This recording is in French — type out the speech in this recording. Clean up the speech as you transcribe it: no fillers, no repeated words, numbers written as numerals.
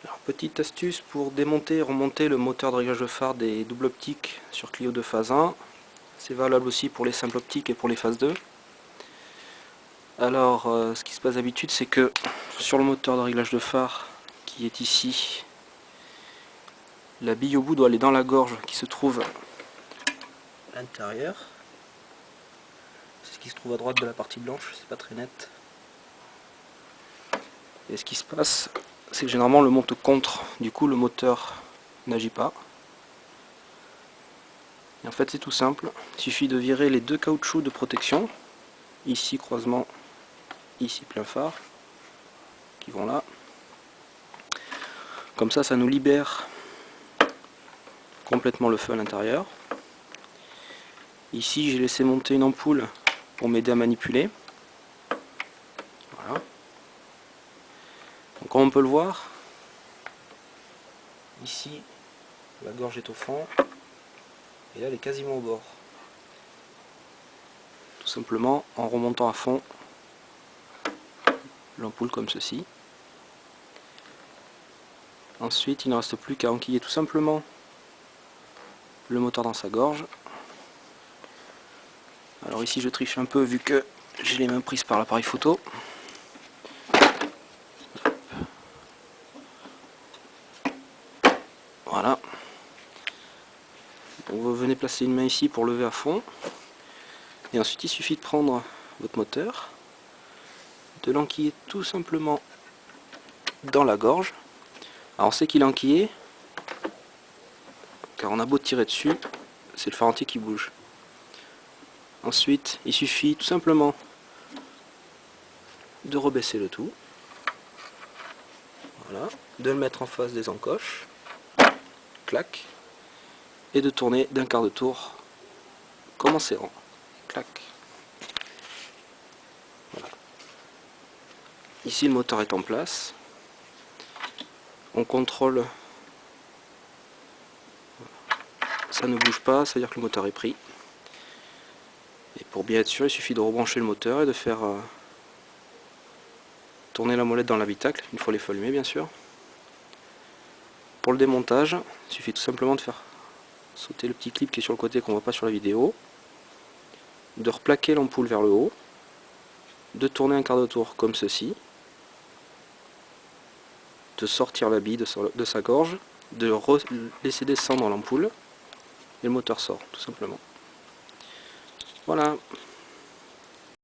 Alors, petite astuce pour démonter et remonter le moteur de réglage de phare des doubles optiques sur Clio de phase 1. C'est valable aussi pour les simples optiques et pour les phases 2. Alors ce qui se passe d'habitude, c'est que sur le moteur de réglage de phare qui est ici, la bille au bout doit aller dans la gorge qui se trouve à l'intérieur. C'est ce qui se trouve à droite de la partie blanche, c'est pas très net. Et ce qui se passe, c'est que généralement le monte contre, du coup le moteur n'agit pas. Et en fait c'est tout simple, il suffit de virer les deux caoutchoucs de protection, ici croisement, ici plein phare, qui vont là. Comme ça nous libère complètement le feu à l'intérieur. Ici j'ai laissé monter une ampoule pour m'aider à manipuler. Voilà. Donc comme on peut le voir, ici la gorge est au fond et là elle est quasiment au bord. Tout simplement en remontant à fond l'ampoule comme ceci. Ensuite il ne reste plus qu'à enquiller tout simplement le moteur dans sa gorge. Alors ici je triche un peu vu que j'ai les mains prises par l'appareil photo. Voilà. Vous venez placer une main ici pour lever à fond. Et ensuite il suffit de prendre votre moteur, de l'enquiller tout simplement dans la gorge. Alors on sait qu'il est enquillé, car on a beau tirer dessus, c'est le phare entier qui bouge. Ensuite il suffit tout simplement de rebaisser le tout. Voilà, de le mettre en face des encoches, clac, et de tourner d'un quart de tour comme en serrant, clac. Voilà. Ici le moteur est en place, on contrôle, ça ne bouge pas, c'est à dire que le moteur est pris. Et pour bien être sûr, il suffit de rebrancher le moteur et de faire tourner la molette dans l'habitacle, une fois les feux allumés bien sûr. Pour le démontage, il suffit tout simplement de faire sauter le petit clip qui est sur le côté qu'on ne voit pas sur la vidéo, de replaquer l'ampoule vers le haut, de tourner un quart de tour comme ceci, de sortir la bille de sa gorge, de laisser descendre l'ampoule, et le moteur sort tout simplement. Voilà.